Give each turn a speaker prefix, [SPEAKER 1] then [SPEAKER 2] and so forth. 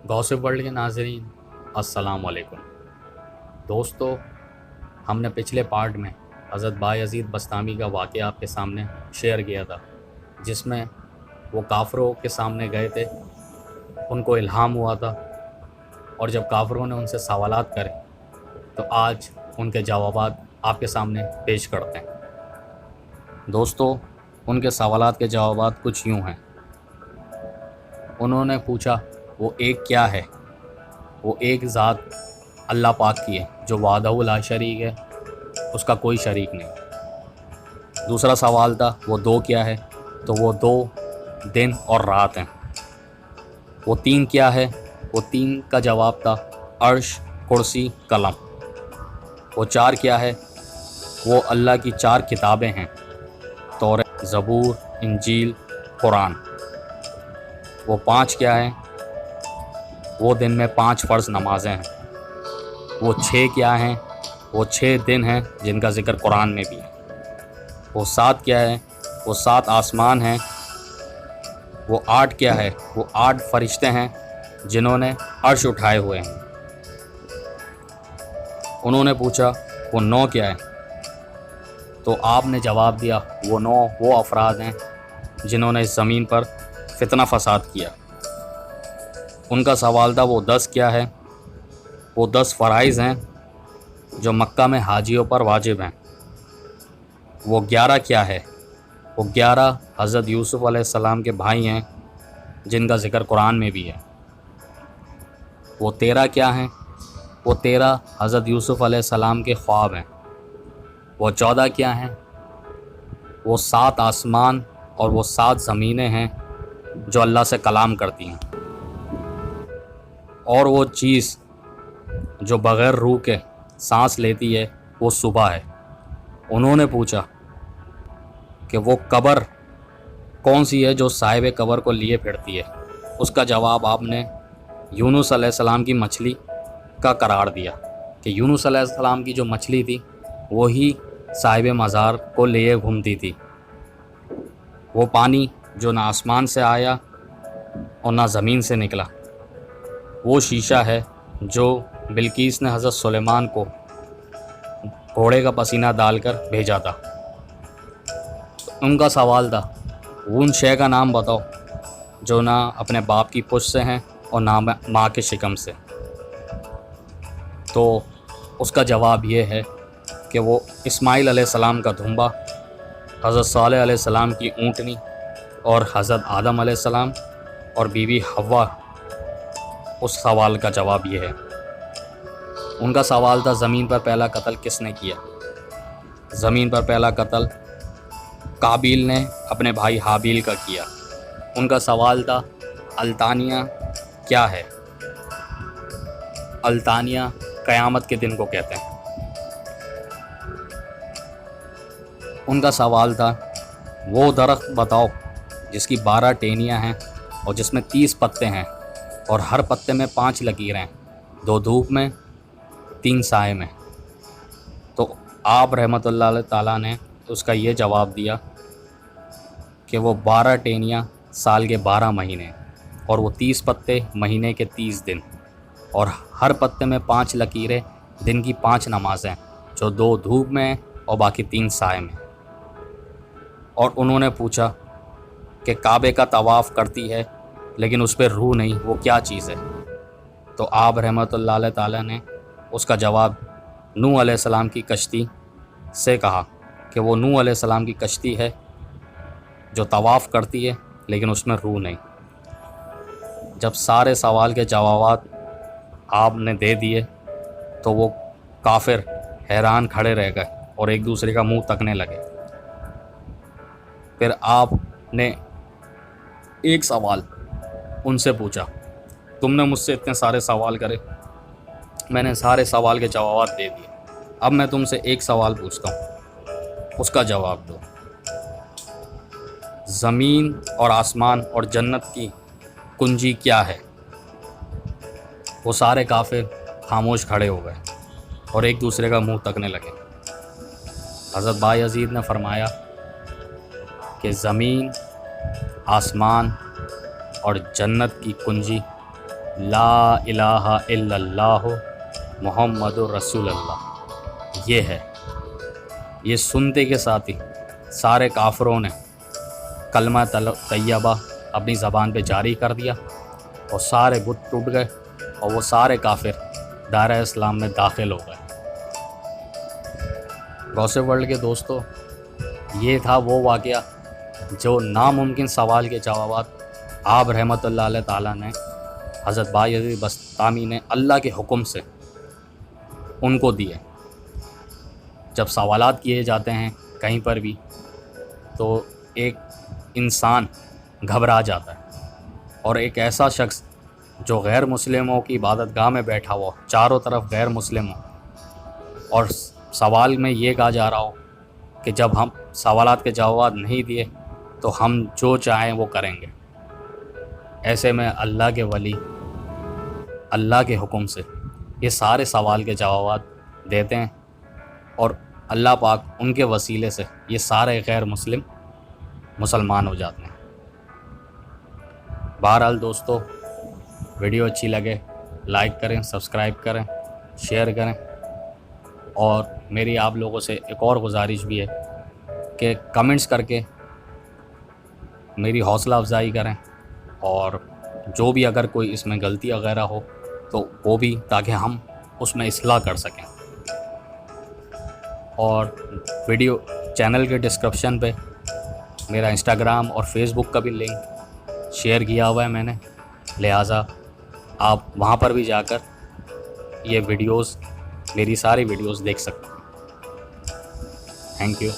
[SPEAKER 1] Gossip world کے ناظرین السلام علیکم دوستو، ہم نے پچھلے پارٹ میں حضرت بایزید بستامی کا واقعہ آپ کے سامنے شیئر کیا تھا، جس میں وہ کافروں کے سامنے گئے تھے، ان کو الہام ہوا تھا، اور جب کافروں نے ان سے سوالات کرے تو آج ان کے جوابات آپ کے سامنے پیش کرتے ہیں۔ دوستو، ان کے سوالات کے جوابات کچھ یوں ہیں۔ انہوں نے پوچھا وہ ایک کیا ہے؟ وہ ایک ذات اللہ پاک کی ہے جو وحدہ لا شریک ہے، اس کا کوئی شریک نہیں۔ دوسرا سوال تھا وہ دو کیا ہے؟ تو وہ دو دن اور رات ہیں۔ وہ تین کیا ہے؟ وہ تین کا جواب تھا عرش، کرسی، قلم۔ وہ چار کیا ہے؟ وہ اللہ کی چار کتابیں ہیں، تورات، زبور، انجیل، قرآن۔ وہ پانچ کیا ہے؟ وہ دن میں 5 فرض نمازیں ہیں۔ وہ 6 کیا ہیں؟ وہ 6 دن ہیں جن کا ذکر قرآن میں بھی ہے۔ وہ 7 کیا ہے؟ وہ 7 آسمان ہیں۔ وہ 8 کیا ہے؟ وہ 8 فرشتے ہیں جنہوں نے عرش اٹھائے ہوئے ہیں۔ انہوں نے پوچھا وہ 9 کیا ہے؟ تو آپ نے جواب دیا وہ 9 وہ افراد ہیں جنہوں نے اس زمین پر فتنہ فساد کیا۔ ان کا سوال تھا وہ 10 کیا ہے؟ وہ 10 فرائض ہیں جو مکہ میں حاجیوں پر واجب ہیں۔ وہ 11 کیا ہے؟ وہ 11 حضرت یوسف علیہ السلام کے بھائی ہیں جن کا ذکر قرآن میں بھی ہے۔ وہ 13 کیا ہیں؟ وہ 13 حضرت یوسف علیہ السلام کے خواب ہیں۔ وہ 14 کیا ہیں؟ وہ 7 آسمان اور وہ 7 زمینیں ہیں جو اللہ سے کلام کرتی ہیں۔ اور وہ چیز جو بغیر روح کے سانس لیتی ہے وہ صبح ہے۔ انہوں نے پوچھا کہ وہ قبر کون سی ہے جو صاحب قبر کو لیے پھرتی ہے؟ اس کا جواب آپ نے یونس علیہ السلام کی مچھلی کا قرار دیا کہ یونس علیہ السلام کی جو مچھلی تھی وہی صاحب مزار کو لیے گھومتی تھی۔ وہ پانی جو نہ آسمان سے آیا اور نہ زمین سے نکلا، وہ شیشہ ہے جو بلقیس نے حضرت سلیمان کو گھوڑے کا پسینہ ڈال کر بھیجا تھا۔ ان کا سوال تھا ان شے کا نام بتاؤ جو نہ اپنے باپ کی پشت سے ہیں اور نہ ماں کے شکم سے۔ تو اس کا جواب یہ ہے کہ وہ اسماعیل علیہ السلام کا دھنبا، حضرت صالح علیہ السلام کی اونٹنی، اور حضرت آدم علیہ السلام اور بی بی حوا۔ اس سوال کا جواب یہ ہے۔ ان کا سوال تھا زمین پر پہلا قتل کس نے کیا؟ زمین پر پہلا قتل قابیل نے اپنے بھائی حابیل کا کیا۔ ان کا سوال تھا التانیہ کیا ہے؟ التانیہ قیامت کے دن کو کہتے ہیں۔ ان کا سوال تھا وہ درخت بتاؤ جس کی 12 ٹہنیاں ہیں اور جس میں 30 پتے ہیں اور ہر پتے میں 5 لکیریں، 2 دھوپ میں 3 سائے میں۔ تو آپ رحمۃ اللہ علیہ تعالیٰ نے اس کا یہ جواب دیا کہ وہ 12 ٹہنیاں سال کے 12 مہینے اور وہ 30 پتے مہینے کے 30 دن، اور ہر پتے میں 5 لکیریں، دن کی 5 نمازیں جو 2 دھوپ میں اور باقی 3 سائے میں۔ اور انہوں نے پوچھا کہ کعبے کا طواف کرتی ہے لیکن اس پہ روح نہیں، وہ کیا چیز ہے؟ تو آپ رحمۃ اللہ علیہ تعالیٰ نے اس کا جواب نوح علیہ السلام کی کشتی سے کہا کہ وہ نوح علیہ السلام کی کشتی ہے جو طواف کرتی ہے لیکن اس میں روح نہیں۔ جب سارے سوال کے جوابات آپ نے دے دیے تو وہ کافر حیران کھڑے رہ گئے اور ایک دوسرے کا منہ تکنے لگے۔ پھر آپ نے ایک سوال ان سے پوچھا، تم نے مجھ سے اتنے سارے سوال کرے، میں نے سارے سوال کے جوابات دے دیے، اب میں تم سے ایک سوال پوچھتا ہوں، اس کا جواب دو۔ زمین اور آسمان اور جنت کی کنجی کیا ہے؟ وہ سارے کافر خاموش کھڑے ہو گئے اور ایک دوسرے کا منہ تکنے لگے۔ حضرت بایزید نے فرمایا کہ زمین، آسمان اور جنت کی کنجی لا الہ الا اللہ محمد الرسول اللہ، یہ ہے۔ یہ سنتے کے ساتھ ہی سارے کافروں نے کلمہ طیبہ اپنی زبان پہ جاری کر دیا اور سارے بت ٹوٹ گئے اور وہ سارے کافر دائرہ اسلام میں داخل ہو گئے۔ گوسپ ورلڈ کے دوستو، یہ تھا وہ واقعہ جو ناممکن سوال کے جوابات آپ رحمۃ اللہ علیہ تعالیٰ نے حضرت بایزید بسطامی نے اللہ کے حکم سے ان کو دیے۔ جب سوالات کیے جاتے ہیں کہیں پر بھی تو ایک انسان گھبرا جاتا ہے، اور ایک ایسا شخص جو غیر مسلموں کی عبادت گاہ میں بیٹھا ہوا، چاروں طرف غیر مسلم ہو، اور سوال میں یہ کہا جا رہا ہو کہ جب ہم سوالات کے جوابات نہیں دیے تو ہم جو چاہیں وہ کریں گے، ایسے میں اللہ کے ولی اللہ کے حکم سے یہ سارے سوال کے جوابات دیتے ہیں، اور اللہ پاک ان کے وسیلے سے یہ سارے غیر مسلمان ہو جاتے ہیں۔ بہرحال دوستو، ویڈیو اچھی لگے لائک کریں، سبسکرائب کریں، شیئر کریں، اور میری آپ لوگوں سے ایک اور گزارش بھی ہے کہ کمنٹس کر کے میری حوصلہ افزائی کریں، اور جو بھی اگر کوئی اس میں غلطی وغیرہ ہو تو وہ بھی، تاکہ ہم اس میں اصلاح کر سکیں۔ اور ویڈیو چینل کے ڈسکرپشن پہ میرا انسٹاگرام اور فیس بک کا بھی لنک شیئر کیا ہوا ہے میں نے، لہٰذا آپ وہاں پر بھی جا کر یہ ویڈیوز، میری ساری ویڈیوز دیکھ سکتے ہیں۔ Thank you.